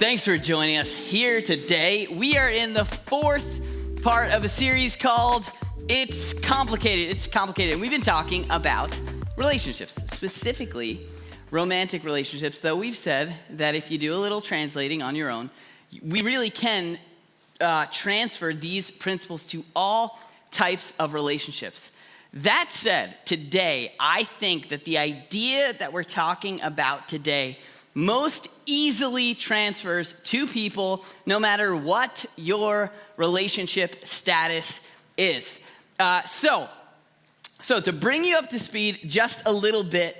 Thanks for joining us here today. We are in the fourth part of a series called It's Complicated. It's Complicated. And we've been talking about relationships, specifically romantic relationships, though we've said that if you do a little translating on your own, we really can transfer these principles to all types of relationships. That said, today, I think that the idea that we're talking about today most easily transfers to people no matter what your relationship status is. So to bring you up to speed just a little bit,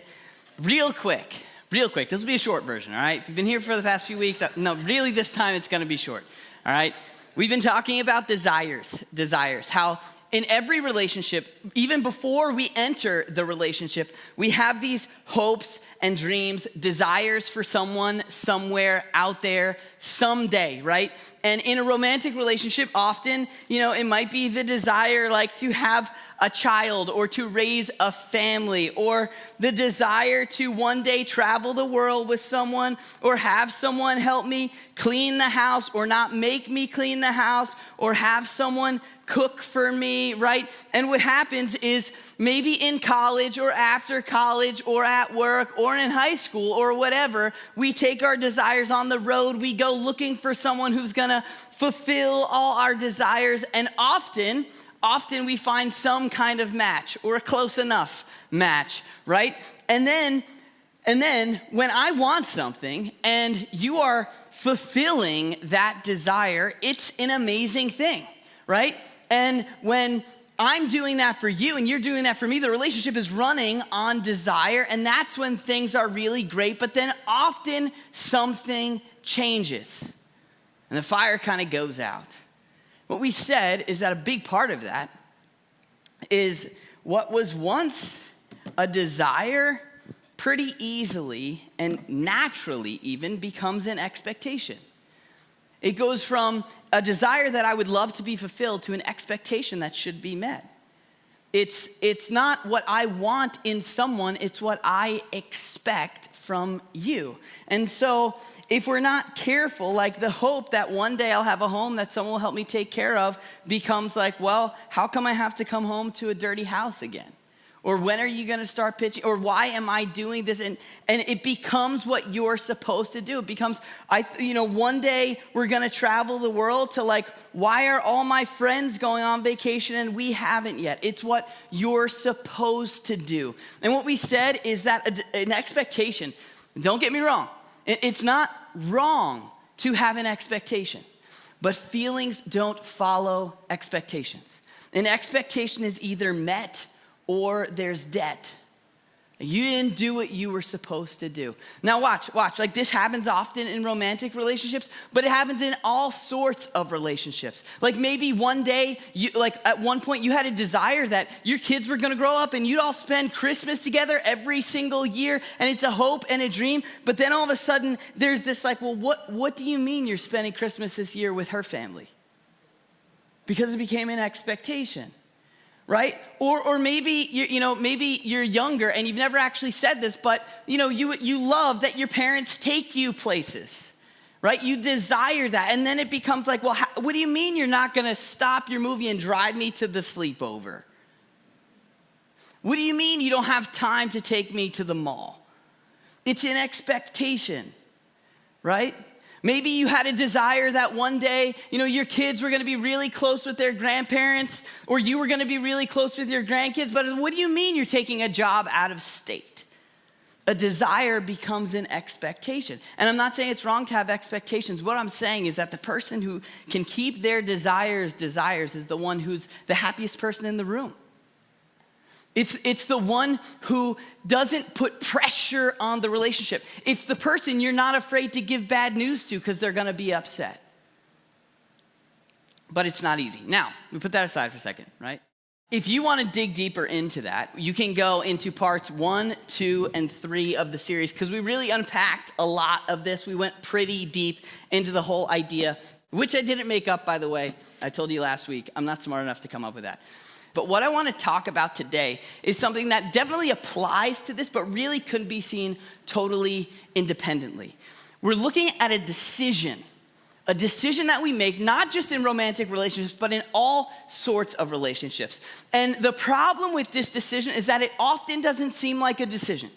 real quick, this will be a short version, all right? If you've been here for the past few weeks, no, really this time it's gonna be short, all right? We've been talking about desires, how in every relationship, even before we enter the relationship, we have these hopes and dreams, desires for someone somewhere out there someday, right? And in a romantic relationship, often, it might be the desire like to have a child or to raise a family, or the desire to one day travel the world with someone, or have someone help me clean the house, or not make me clean the house, or have someone cook for me, right? And what happens is maybe in college or after college or at work or in high school or whatever, we take our desires on the road. We go looking for someone who's gonna fulfill all our desires. And often we find some kind of match or a close enough match, right? And then when I want something and you are fulfilling that desire, it's an amazing thing, right? And when I'm doing that for you and you're doing that for me, the relationship is running on desire, and that's when things are really great. But then often something changes and the fire kind of goes out. What we said is that a big part of that is what was once a desire pretty easily and naturally even becomes an expectation. It goes from a desire that I would love to be fulfilled to an expectation that should be met. It's not what I want in someone, it's what I expect from you. And so if we're not careful, like the hope that one day I'll have a home that someone will help me take care of becomes like, well, how come I have to come home to a dirty house again? Or when are you gonna start pitching? Or why am I doing this? And it becomes what you're supposed to do. It becomes, one day we're gonna travel the world to like, why are all my friends going on vacation and we haven't yet? It's what you're supposed to do. And what we said is that an expectation, don't get me wrong, it's not wrong to have an expectation, but feelings don't follow expectations. An expectation is either met or there's debt. You didn't do what you were supposed to do. Now watch, like this happens often in romantic relationships, but it happens in all sorts of relationships. Like maybe one day, at one point you had a desire that your kids were gonna grow up and you'd all spend Christmas together every single year, and it's a hope and a dream, but then all of a sudden there's this like, well, what do you mean you're spending Christmas this year with her family? Because it became an expectation. Right? Or maybe maybe you're younger and you've never actually said this, but you love that your parents take you places, right? You desire that, and then it becomes like, well, what do you mean you're not gonna stop your movie and drive me to the sleepover? What do you mean you don't have time to take me to the mall? It's an expectation, right? Maybe you had a desire that one day, your kids were gonna be really close with their grandparents, or you were gonna be really close with your grandkids, but what do you mean you're taking a job out of state? A desire becomes an expectation. And I'm not saying it's wrong to have expectations. What I'm saying is that the person who can keep their desires is the one who's the happiest person in the room. It's the one who doesn't put pressure on the relationship. It's the person you're not afraid to give bad news to because they're gonna be upset. But it's not easy. Now, we put that aside for a second, right? If you wanna dig deeper into that, you can go into parts 1, 2, and 3 of the series, because we really unpacked a lot of this. We went pretty deep into the whole idea, which I didn't make up, by the way. I told you last week, I'm not smart enough to come up with that. But what I want to talk about today is something that definitely applies to this, but really couldn't be seen totally independently. We're looking at a decision that we make, not just in romantic relationships, but in all sorts of relationships. And the problem with this decision is that it often doesn't seem like a decision.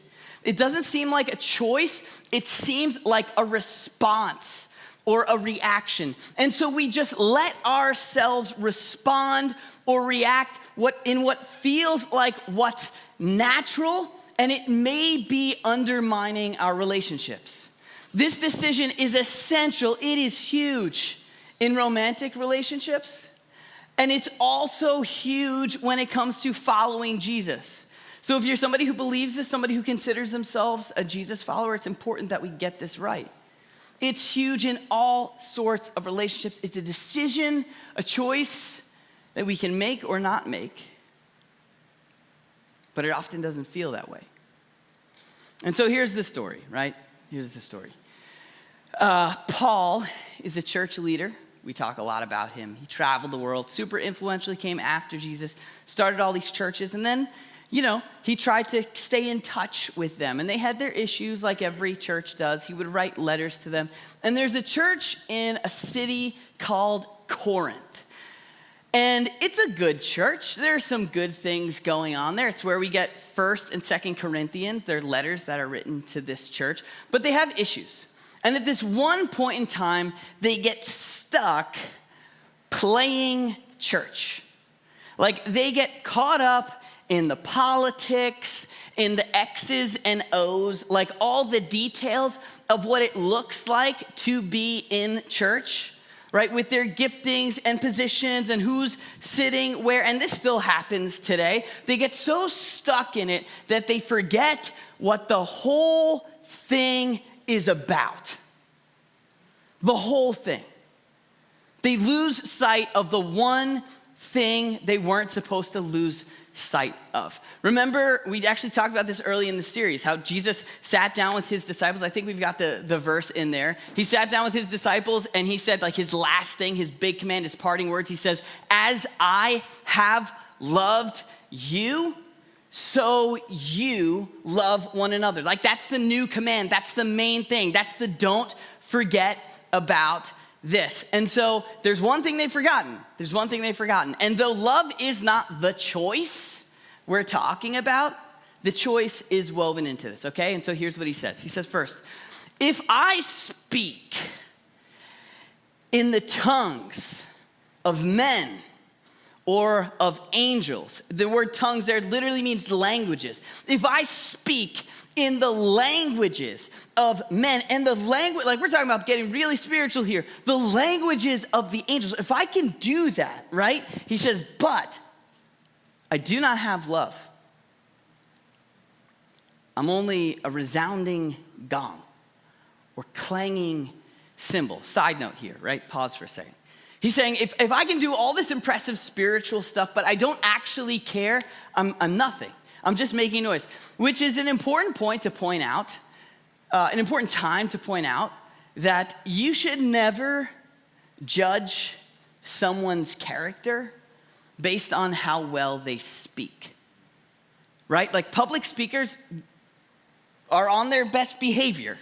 It doesn't seem like a choice. It seems like a response or a reaction. And so we just let ourselves respond or react in what feels like what's natural, and it may be undermining our relationships. This decision is essential. It is huge in romantic relationships, and it's also huge when it comes to following Jesus. So if you're somebody who believes this, somebody who considers themselves a Jesus follower, it's important that we get this right. It's huge in all sorts of relationships. It's a decision, a choice that we can make or not make, but it often doesn't feel that way. And so here's the story, right? Here's the story. Paul is a church leader. We talk a lot about him. He traveled the world, super influential. He came after Jesus, started all these churches, and then, he tried to stay in touch with them. And they had their issues like every church does. He would write letters to them. And there's a church in a city called Corinth. And it's a good church. There's some good things going on there. It's where we get 1st and 2nd Corinthians. They're letters that are written to this church. But they have issues. And at this one point in time, they get stuck playing church. Like they get caught up in the politics, in the X's and O's, like all the details of what it looks like to be in church, right? With their giftings and positions and who's sitting where, and this still happens today. They get so stuck in it that they forget what the whole thing is about. The whole thing. They lose sight of the one thing they weren't supposed to lose sight of. Remember, we actually talked about this early in the series, how Jesus sat down with his disciples. I think we've got the verse in there. He sat down with his disciples and he said, like his last thing, his big command, his parting words, he says, "As I have loved you, so you love one another." Like that's the new command. That's the main thing. That's the don't forget about this. And so there's one thing they've forgotten. And though love is not the choice we're talking about, the choice is woven into this, okay? And so here's what he says. He says first, if I speak in the tongues of men or of angels, the word tongues there literally means languages. If I speak in the languages of men and the language, like we're talking about getting really spiritual here, the languages of the angels, if I can do that, right? He says, but I do not have love. I'm only a resounding gong or clanging cymbal. Side note here, right? Pause for a second. He's saying, if I can do all this impressive spiritual stuff, but I don't actually care, I'm nothing. I'm just making noise, which is an important point to point out, an important time to point out that you should never judge someone's character based on how well they speak, right? Like public speakers are on their best behavior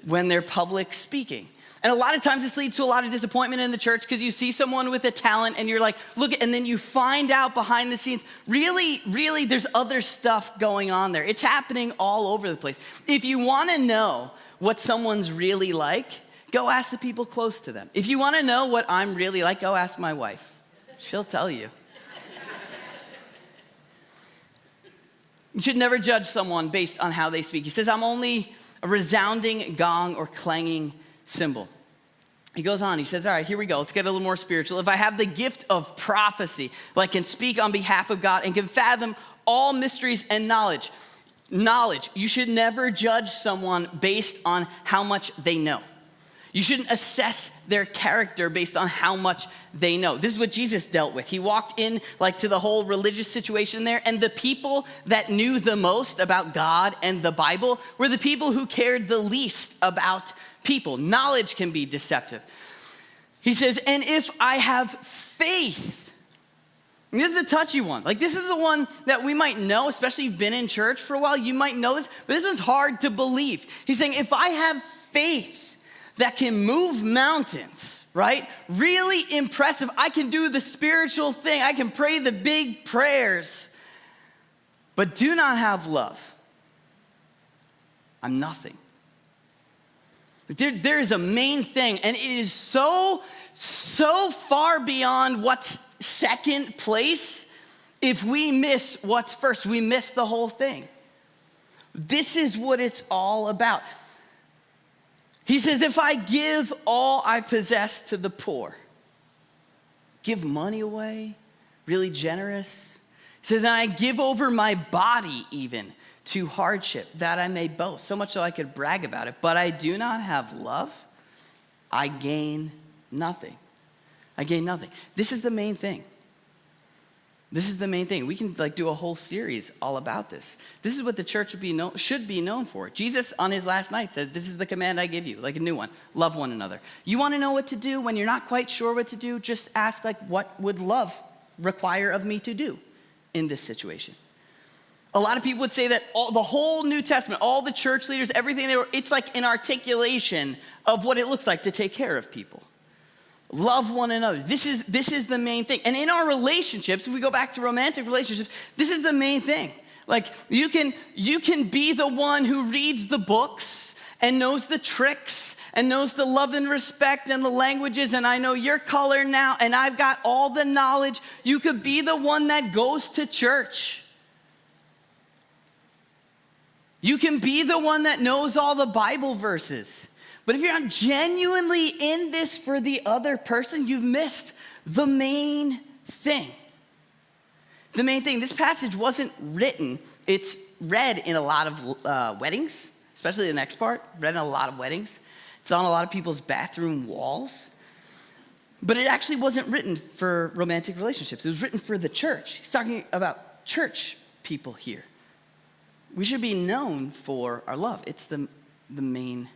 when they're public speaking. And a lot of times this leads to a lot of disappointment in the church because you see someone with a talent and you're like, look, and then you find out behind the scenes, really, there's other stuff going on there. It's happening all over the place. If you want to know what someone's really like, go ask the people close to them. If you want to know what I'm really like, go ask my wife. She'll tell you. You should never judge someone based on how they speak. He says, I'm only a resounding gong or clanging cymbal. He goes on, he says, all right, here we go. Let's get a little more spiritual. If I have the gift of prophecy, like can speak on behalf of God and can fathom all mysteries and knowledge, you should never judge someone based on how much they know. You shouldn't assess their character based on how much they know. This is what Jesus dealt with. He walked in like to the whole religious situation there, and the people that knew the most about God and the Bible were the people who cared the least about people. Knowledge can be deceptive. He says, and if I have faith, and this is a touchy one. Like this is the one that we might know, especially if you've been in church for a while, you might know this, but this one's hard to believe. He's saying, if I have faith faith that can move mountains, right? Really impressive. I can do the spiritual thing. I can pray the big prayers, but do not have love. I'm nothing. There is a main thing, and it is so far beyond what's second place. If we miss what's first, we miss the whole thing. This is what it's all about. He says, if I give all I possess to the poor, give money away, really generous. He says, and I give over my body even to hardship, that I may boast, so much so I could brag about it. But I do not have love, I gain nothing. I gain nothing. This is the main thing. This is the main thing. We can do a whole series all about this. This is what the church should be known for. Jesus on his last night said, this is the command I give you, like a new one. Love one another. You want to know what to do when you're not quite sure what to do? Just ask, what would love require of me to do in this situation? A lot of people would say that the whole New Testament, all the church leaders, everything it's like an articulation of what it looks like to take care of people. Love one another. This is the main thing. And in our relationships, if we go back to romantic relationships, this is the main thing. You can be the one who reads the books and knows the tricks and knows the love and respect and the languages, and I know your color now, and I've got all the knowledge. You could be the one that goes to church. You can be the one that knows all the Bible verses. But if you're not genuinely in this for the other person, you've missed the main thing. The main thing. This passage wasn't written. It's read in a lot of weddings, especially the next part, read in a lot of weddings. It's on a lot of people's bathroom walls. But it actually wasn't written for romantic relationships. It was written for the church. He's talking about church people here. We should be known for our love. It's the main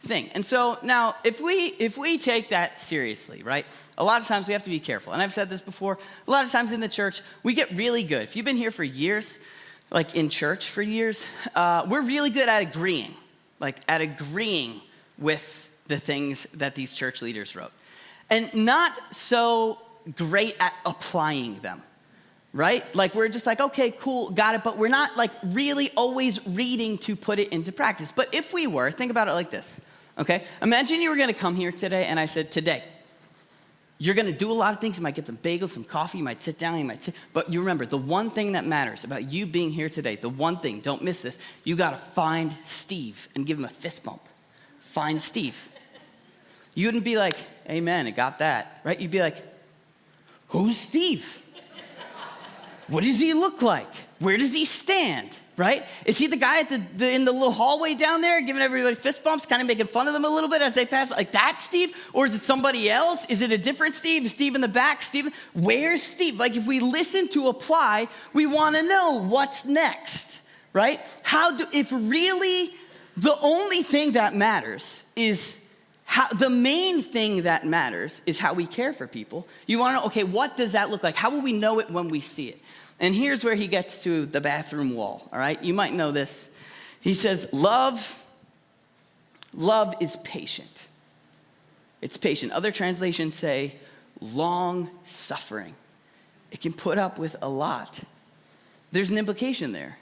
thing. And so now, if we take that seriously, right? A lot of times we have to be careful. And I've said this before. A lot of times in the church, we get really good. If you've been here for years, like in church for years, we're really good at agreeing with the things that these church leaders wrote, and not so great at applying them. Right? We're just okay, cool, got it, but we're not really always reading to put it into practice. But if we were, think about it like this, okay? Imagine you were gonna come here today and I said, today, you're gonna do a lot of things. You might get some bagels, some coffee, you might sit down, but you remember, the one thing that matters about you being here today, the one thing, don't miss this, you gotta find Steve and give him a fist bump. Find Steve. You wouldn't be like, amen, I got that, right? You'd be like, who's Steve? What does he look like? Where does he stand, right? Is he the guy in the little hallway down there giving everybody fist bumps, kind of making fun of them a little bit as they pass? That Steve? Or is it somebody else? Is it a different Steve? Is Steve in the back? Where's Steve? If we listen to apply, we want to know what's next, right? If really the only thing that matters is the main thing that matters is how we care for people. You want to know, okay, what does that look like? How will we know it when we see it? And here's where he gets to the bathroom wall, all right? You might know this. He says, love is patient. It's patient. Other translations say long suffering. It can put up with a lot. There's an implication there.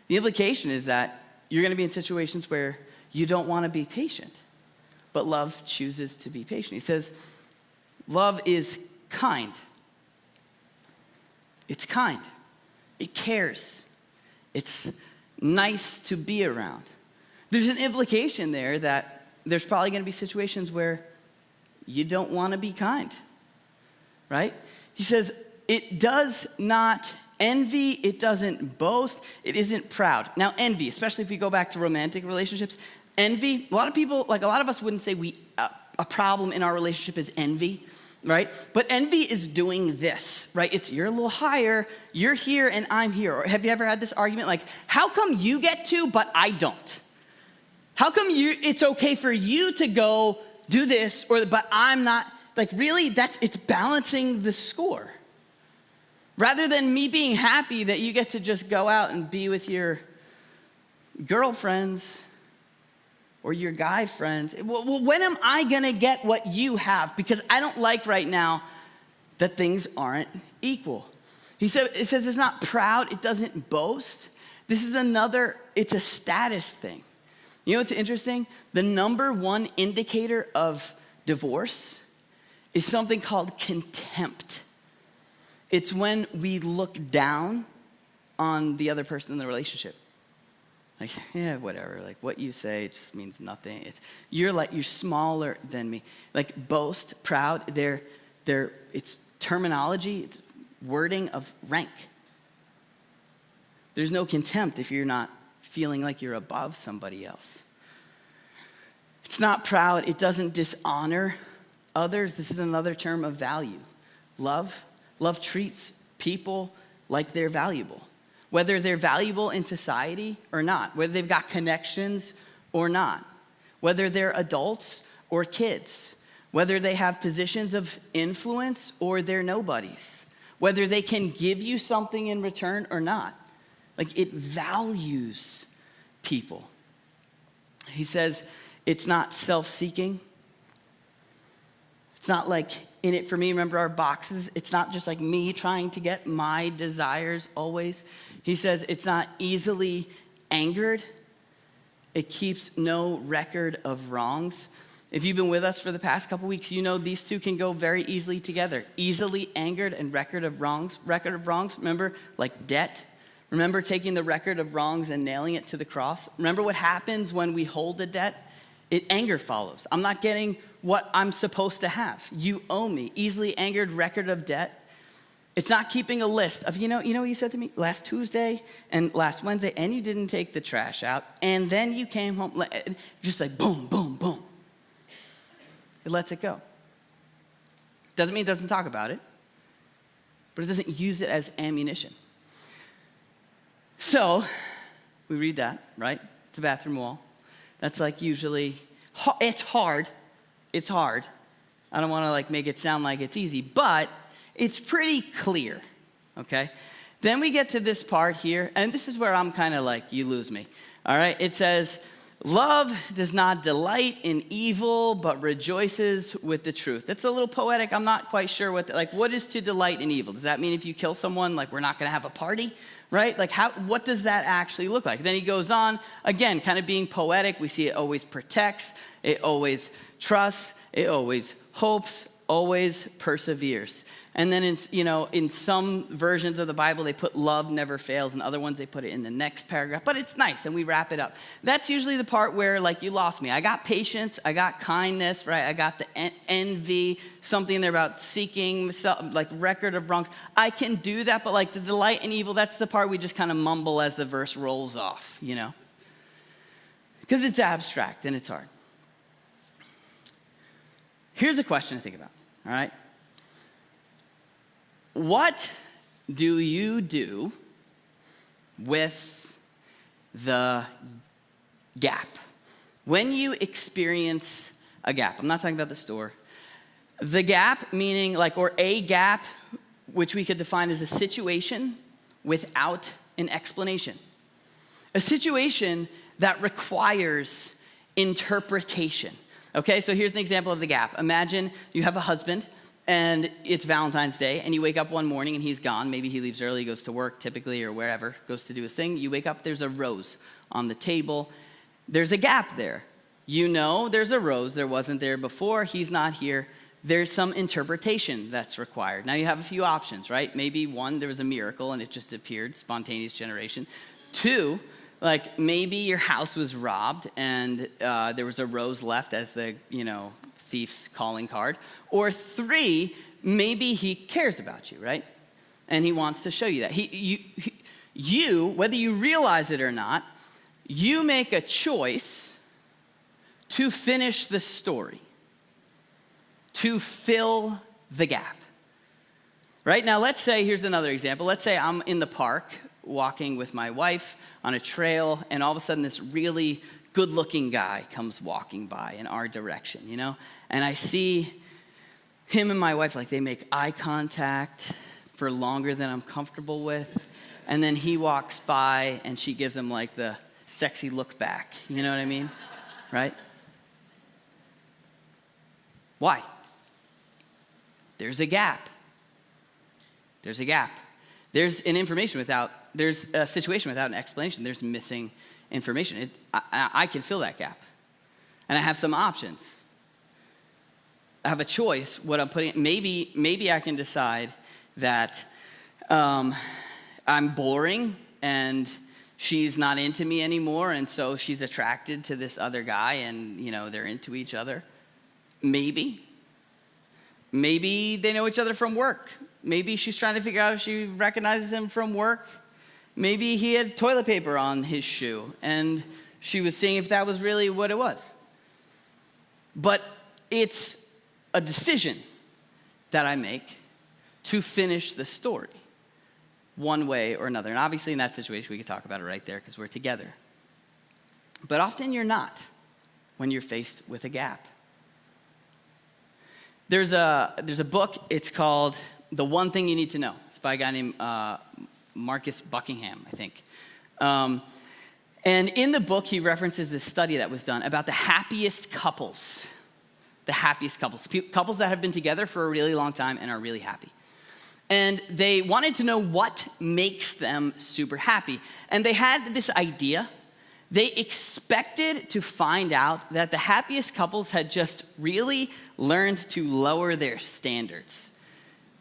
The implication is that you're going to be in situations where you don't want to be patient, but love chooses to be patient. He says, love is kind. It's kind. It cares. It's nice to be around. There's an implication there that there's probably going to be situations where you don't want to be kind, right? He says, it does not envy, it doesn't boast, it isn't proud. Now, envy, especially if we go back to romantic relationships, envy, a lot of people, a lot of us wouldn't say a problem in our relationship is envy. Right? But envy is doing this, right? It's you're a little higher, you're here and I'm here. Or have you ever had this argument how come you get to, but I don't? How come it's okay for you to go do this, but I'm not? Really, it's balancing the score. Rather than me being happy that you get to just go out and be with your girlfriends, or your guy friends, well, when am I gonna get what you have? Because I don't like right now that things aren't equal. It says it's not proud, it doesn't boast. This is it's a status thing. You know what's interesting? The number one indicator of divorce is something called contempt. It's when we look down on the other person in the relationship. Like, yeah, whatever. Like, what you say just means nothing. You're smaller than me. Like, boast, proud, it's terminology, it's wording of rank. There's no contempt if you're not feeling like you're above somebody else. It's not proud. It doesn't dishonor others. This is another term of value. Love treats people like they're valuable, whether they're valuable in society or not, whether they've got connections or not, whether they're adults or kids, whether they have positions of influence or they're nobodies, whether they can give you something in return or not. Like, it values people. He says it's not self-seeking. It's not like in it for me. Remember our boxes? It's not just like me trying to get my desires always. He says it's not easily angered. It keeps no record of wrongs. If you've been with us for the past couple weeks, you know these two can go very easily together. Easily angered and record of wrongs. Record of wrongs, remember, like debt. Remember taking the record of wrongs and nailing it to the cross? Remember what happens when we hold a debt? Anger follows. I'm not getting what I'm supposed to have. You owe me. Easily angered, record of debt. It's not keeping a list of, you know what you said to me last Tuesday and last Wednesday, and you didn't take the trash out, and then you came home, just like boom, boom, boom. It lets it go. Doesn't mean it doesn't talk about it, but it doesn't use it as ammunition. So, we read that, right? It's a bathroom wall. That's like usually, it's hard. It's hard. I don't want to make it sound like it's easy, but it's pretty clear, okay? Then we get to this part here, and this is where I'm kind of like, you lose me, all right? It says, love does not delight in evil, but rejoices with the truth. That's a little poetic. I'm not quite sure what is to delight in evil? Does that mean if you kill someone, we're not going to have a party? Right? What does that actually look like? Then he goes on, again, kind of being poetic. We see it always protects, it always trusts, it always hopes, always perseveres. And then in some versions of the Bible, they put love never fails. In other ones, they put it in the next paragraph. But it's nice, and we wrap it up. That's usually the part where, you lost me. I got patience, I got kindness, right? I got the envy, something there about seeking, record of wrongs. I can do that, but the delight in evil, that's the part we just kind of mumble as the verse rolls off, Because it's abstract and it's hard. Here's a question to think about, all right? What do you do with the gap? When you experience a gap, I'm not talking about the store. The gap meaning or a gap, which we could define as a situation without an explanation. A situation that requires interpretation. Okay, so here's an example of the gap. Imagine you have a husband, and it's Valentine's Day, and you wake up one morning and he's gone. Maybe he leaves early, goes to work typically or wherever, goes to do his thing. You wake up, there's a rose on the table. There's a gap there. There's a rose. There wasn't there before. He's not here. There's some interpretation that's required. Now you have a few options, right? Maybe one, there was a miracle and it just appeared, spontaneous generation. Two, maybe your house was robbed and there was a rose left as the, thief's calling card. Or three, maybe he cares about you, right? And he wants to show you that. You, whether you realize it or not, you make a choice to finish the story, to fill the gap. Right? Now, let's say, here's another example. Let's say I'm in the park walking with my wife on a trail, and all of a sudden this really good-looking guy comes walking by in our direction, And I see him and my wife, they make eye contact for longer than I'm comfortable with. And then he walks by and she gives him the sexy look back. You know what I mean? right? Why? There's a gap. There's a gap. There's a situation without an explanation. There's missing information. I can fill that gap. And I have some options. I have a choice what I'm putting. Maybe I can decide that I'm boring and she's not into me anymore, and so she's attracted to this other guy and, they're into each other. Maybe they know each other from work. Maybe she's trying to figure out if she recognizes him from work. Maybe he had toilet paper on his shoe, and she was seeing if that was really what it was. But it's a decision that I make to finish the story one way or another. And obviously in that situation, we could talk about it right there because we're together. But often you're not when you're faced with a gap. There's a book, it's called The One Thing You Need to Know. It's by a guy named Marcus Buckingham, I think. And in the book, he references this study that was done about the happiest couples. The happiest couples. Couples that have been together for a really long time and are really happy. And they wanted to know what makes them super happy. And they had this idea. They expected to find out that the happiest couples had just really learned to lower their standards,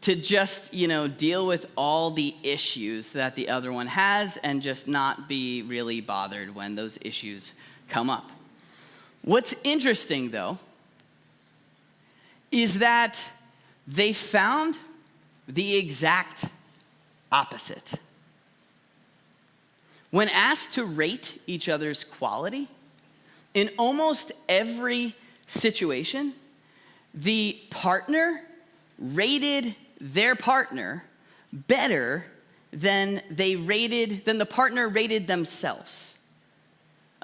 to just, deal with all the issues that the other one has and just not be really bothered when those issues come up. What's interesting, though, is that they found the exact opposite. When asked to rate each other's quality, in almost every situation, the partner rated their partner better than the partner rated themselves.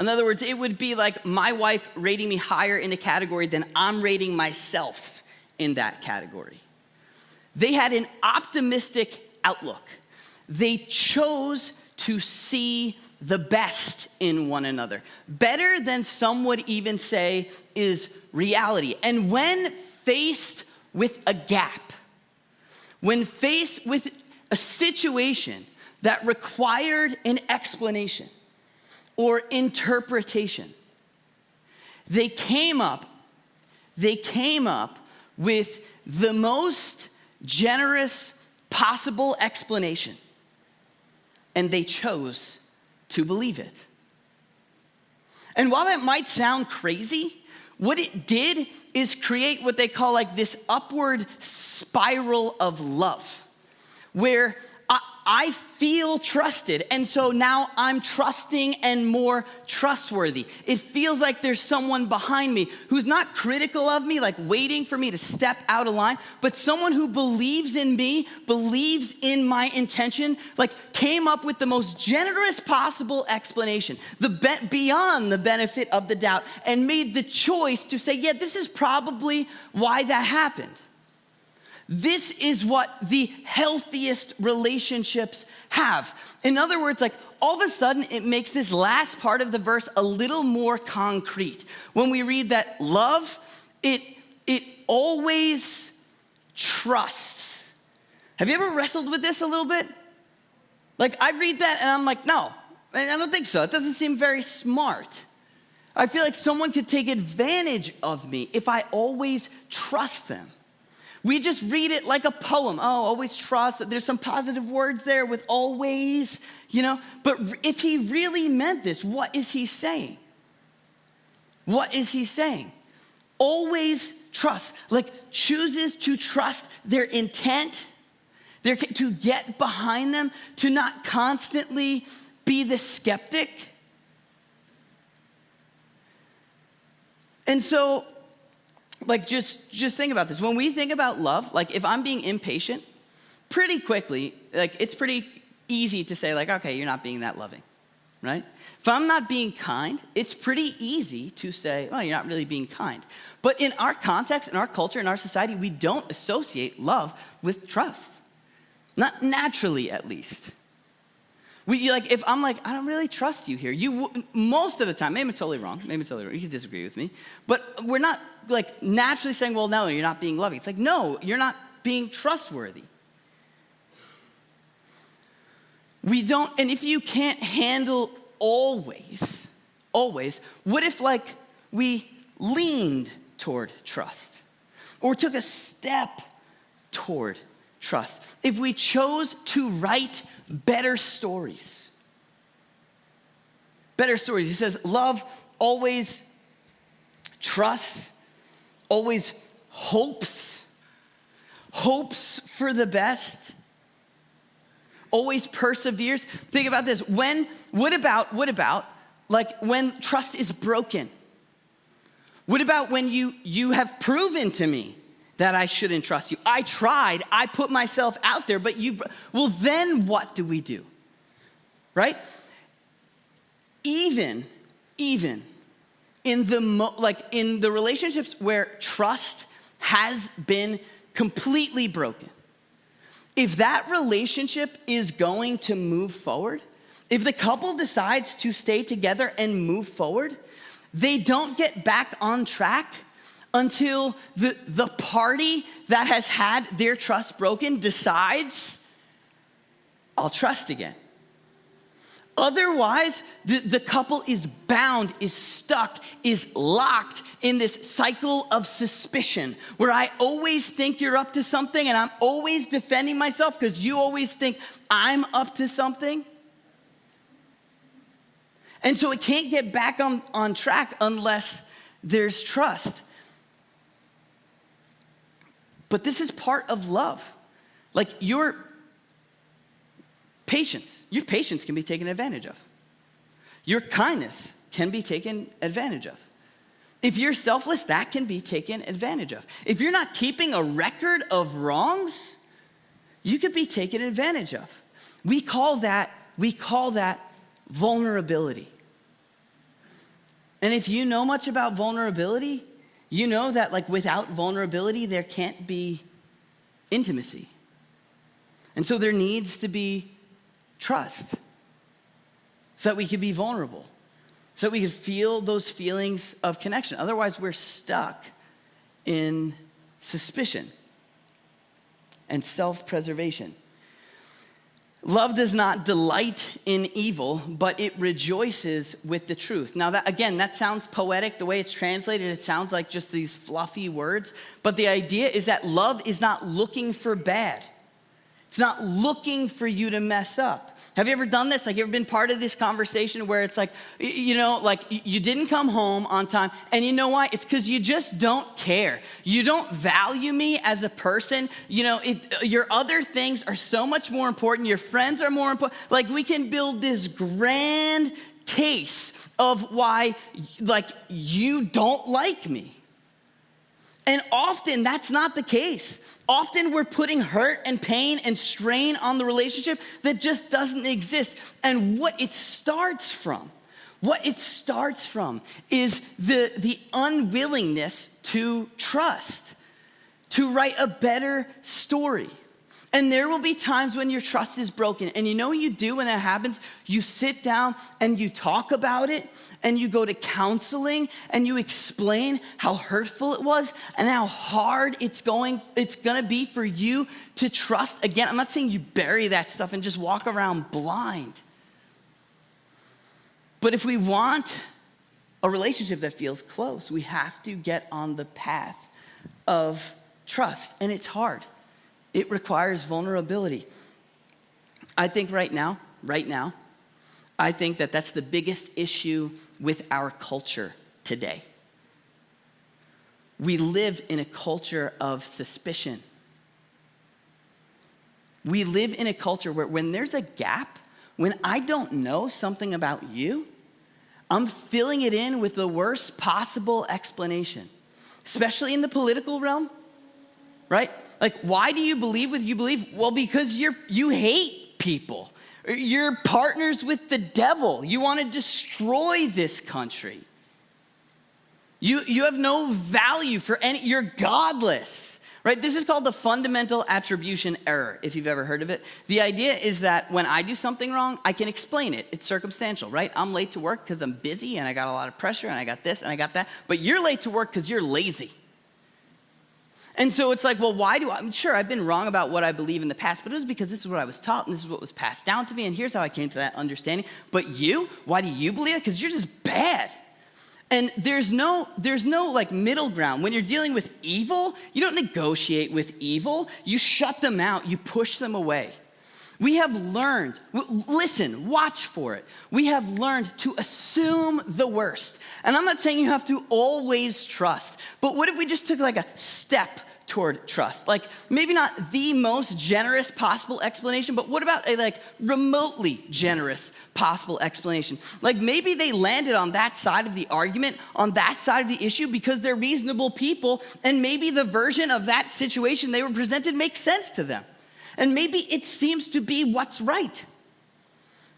In other words, it would be like my wife rating me higher in a category than I'm rating myself in that category. They had an optimistic outlook. They chose to see the best in one another. Better than some would even say is reality. And when faced with a gap, when faced with a situation that required an explanation or interpretation, they came up with the most generous possible explanation, and they chose to believe it. And while that might sound crazy, what it did is create what they call like this upward spiral of love, where I feel trusted, and so now I'm trusting and more trustworthy. It feels like there's someone behind me who's not critical of me, like waiting for me to step out of line, but someone who believes in me, believes in my intention, like came up with the most generous possible explanation, beyond the benefit of the doubt, and made the choice to say, yeah, this is probably why that happened. This is what the healthiest relationships have. In other words, like all of a sudden it makes this last part of the verse a little more concrete. When we read that love, it always trusts. Have you ever wrestled with this a little bit? Like I read that and I'm like, no, I don't think so. It doesn't seem very smart. I feel like someone could take advantage of me if I always trust them. We just read it like a poem. Oh, always trust. There's some positive words there with always, But if he really meant this, what is he saying? What is he saying? Always trust. Like chooses to trust their intent, to get behind them, to not constantly be the skeptic. And so, like, just think about this. When we think about love, like, if I'm being impatient, pretty quickly, like, it's pretty easy to say, like, okay, you're not being that loving, right? If I'm not being kind, it's pretty easy to say, oh, you're not really being kind. But in our context, in our culture, in our society, we don't associate love with trust. Not naturally, at least. If I'm like, I don't really trust you here. Most of the time, maybe I'm totally wrong. You can disagree with me. But we're not like naturally saying, well, no, you're not being loving. It's like, no, you're not being trustworthy. And if you can't handle always, what if like we leaned toward trust or took a step toward trust? If we chose to write better stories. He says, love always trusts, always hopes for the best, always perseveres. Think about this. What about like when trust is broken? What about when you have proven to me that I shouldn't trust you? I tried, I put myself out there, but then what do we do? Right? Even in the relationships where trust has been completely broken, if that relationship is going to move forward, if the couple decides to stay together and move forward, they don't get back on track until the party that has had their trust broken decides, I'll trust again. Otherwise, the couple is bound, is stuck, is locked in this cycle of suspicion where I always think you're up to something and I'm always defending myself because you always think I'm up to something. And so it can't get back on track unless there's trust. But this is part of love. Like your patience can be taken advantage of. Your kindness can be taken advantage of. If you're selfless, that can be taken advantage of. If you're not keeping a record of wrongs, you could be taken advantage of. We call that vulnerability. And if you know much about vulnerability, you know that like without vulnerability, there can't be intimacy. And so there needs to be trust so that we could be vulnerable, so that we could feel those feelings of connection. Otherwise, we're stuck in suspicion and self-preservation. Love does not delight in evil, but it rejoices with the truth. Now, that sounds poetic. The way it's translated, it sounds like just these fluffy words. But the idea is that love is not looking for bad. It's not looking for you to mess up. Have you ever done this? Like, you ever been part of this conversation where it's like, you didn't come home on time, and you know why? It's because you just don't care. You don't value me as a person. Your other things are so much more important. Your friends are more important. Like, we can build this grand case of why, like, you don't like me. And often that's not the case. Often we're putting hurt and pain and strain on the relationship that just doesn't exist. And what it starts from is the unwillingness to trust, to write a better story. And there will be times when your trust is broken. And you know what you do when that happens? You sit down and you talk about it and you go to counseling and you explain how hurtful it was and how hard it's gonna be for you to trust again. I'm not saying you bury that stuff and just walk around blind. But if we want a relationship that feels close, we have to get on the path of trust. And it's hard. It requires vulnerability. I think right now, I think that that's the biggest issue with our culture today. We live in a culture of suspicion. We live in a culture where when there's a gap, when I don't know something about you, I'm filling it in with the worst possible explanation, especially in the political realm, right? Like, why do you believe what you believe? Well, because you hate people. You're partners with the devil. You want to destroy this country. You have no value for you're godless, right? This is called the fundamental attribution error, if you've ever heard of it. The idea is that when I do something wrong, I can explain it. It's circumstantial, right? I'm late to work because I'm busy and I got a lot of pressure and I got this and I got that. But you're late to work because you're lazy. And so it's like, well, I'm sure I've been wrong about what I believe in the past, but it was because this is what I was taught and this is what was passed down to me, and here's how I came to that understanding. But why do you believe it? Because you're just bad. And there's no like middle ground. When you're dealing with evil, you don't negotiate with evil. You shut them out, you push them away. We have learned, listen, watch for it. We have learned to assume the worst. And I'm not saying you have to always trust, but what if we just took like a step toward trust? Like maybe not the most generous possible explanation, but what about a like remotely generous possible explanation? Like maybe they landed on that side of the argument, on that side of the issue because they're reasonable people, and maybe the version of that situation they were presented makes sense to them. And maybe it seems to be what's right.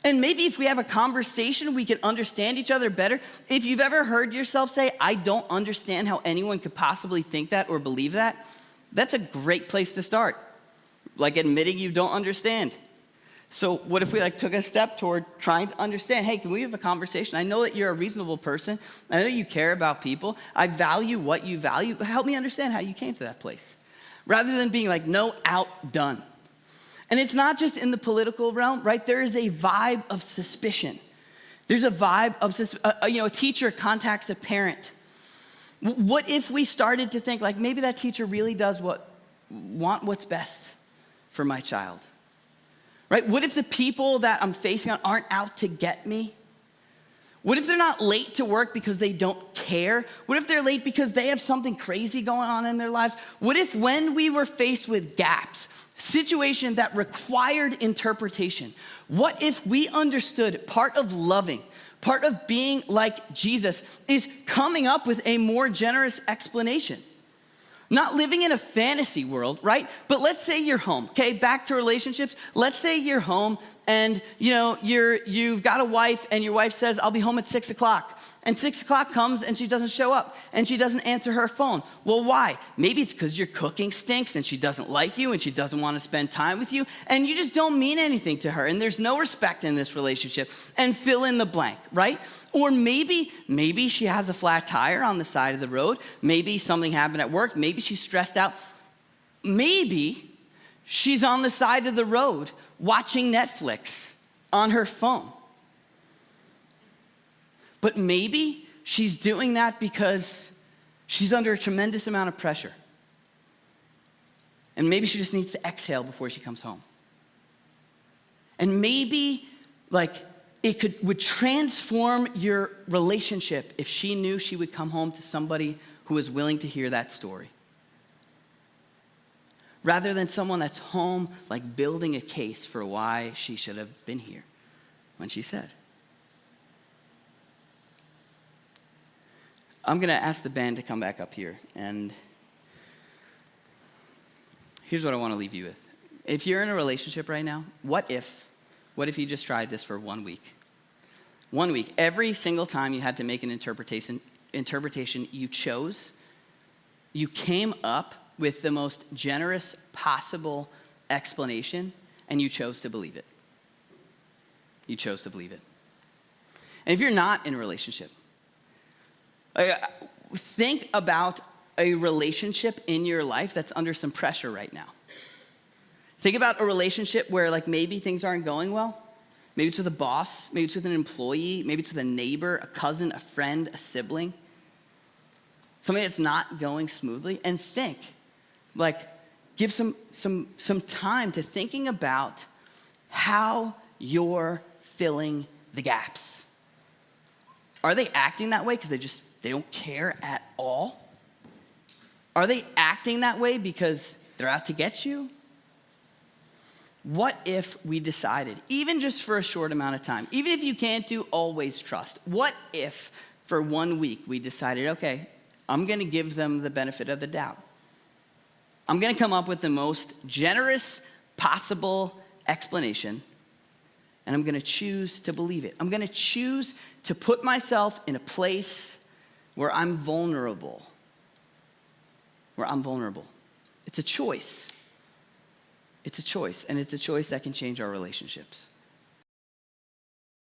And maybe if we have a conversation, we can understand each other better. If you've ever heard yourself say, I don't understand how anyone could possibly think that or believe that, that's a great place to start. Like admitting you don't understand. So what if we like took a step toward trying to understand, hey, can we have a conversation? I know that you're a reasonable person. I know you care about people. I value what you value. Help me understand how you came to that place. Rather than being like, no, outdone. And it's not just in the political realm, right? There is a vibe of suspicion. There's a vibe of, a teacher contacts a parent. What if we started to think like maybe that teacher really does want what's best for my child, right? What if the people that I'm facing on aren't out to get me? What if they're not late to work because they don't care? What if they're late because they have something crazy going on in their lives? What if when we were faced with gaps, situation that required interpretation, what if we understood part of loving, part of being like Jesus is coming up with a more generous explanation? Not living in a fantasy world, right? But let's say you're home, okay? Back to relationships. Let's say you're home and you've got a wife and your wife says, I'll be home at 6 o'clock. And 6 o'clock comes and she doesn't show up and she doesn't answer her phone. Well, why? Maybe it's because your cooking stinks and she doesn't like you and she doesn't want to spend time with you and you just don't mean anything to her and there's no respect in this relationship, and fill in the blank, right? Or maybe she has a flat tire on the side of the road. Maybe something happened at work. Maybe she's stressed out. Maybe she's on the side of the road watching Netflix on her phone. But maybe she's doing that because she's under a tremendous amount of pressure. And maybe she just needs to exhale before she comes home. And maybe it would transform your relationship if she knew she would come home to somebody who was willing to hear that story. Rather than someone that's home, like building a case for why she should have been here when she said. I'm gonna ask the band to come back up here, and here's what I wanna leave you with. If you're in a relationship right now, what if you just tried this for 1 week? 1 week, every single time you had to make an interpretation you came up with the most generous possible explanation, and you chose to believe it. You chose to believe it. And if you're not in a relationship, think about a relationship in your life that's under some pressure right now. Think about a relationship where maybe things aren't going well. Maybe it's with a boss, maybe it's with an employee, maybe it's with a neighbor, a cousin, a friend, a sibling. Something that's not going smoothly. And think, give some time to thinking about how you're filling the gaps. Are they acting that way because they don't care at all? Are they acting that way because they're out to get you? What if we decided, even just for a short amount of time, even if you can't do always trust, what if for 1 week we decided, okay, I'm gonna give them the benefit of the doubt. I'm gonna come up with the most generous possible explanation, and I'm gonna choose to believe it. I'm gonna choose to put myself in a place where I'm vulnerable. It's a choice. It's a choice, and it's a choice that can change our relationships.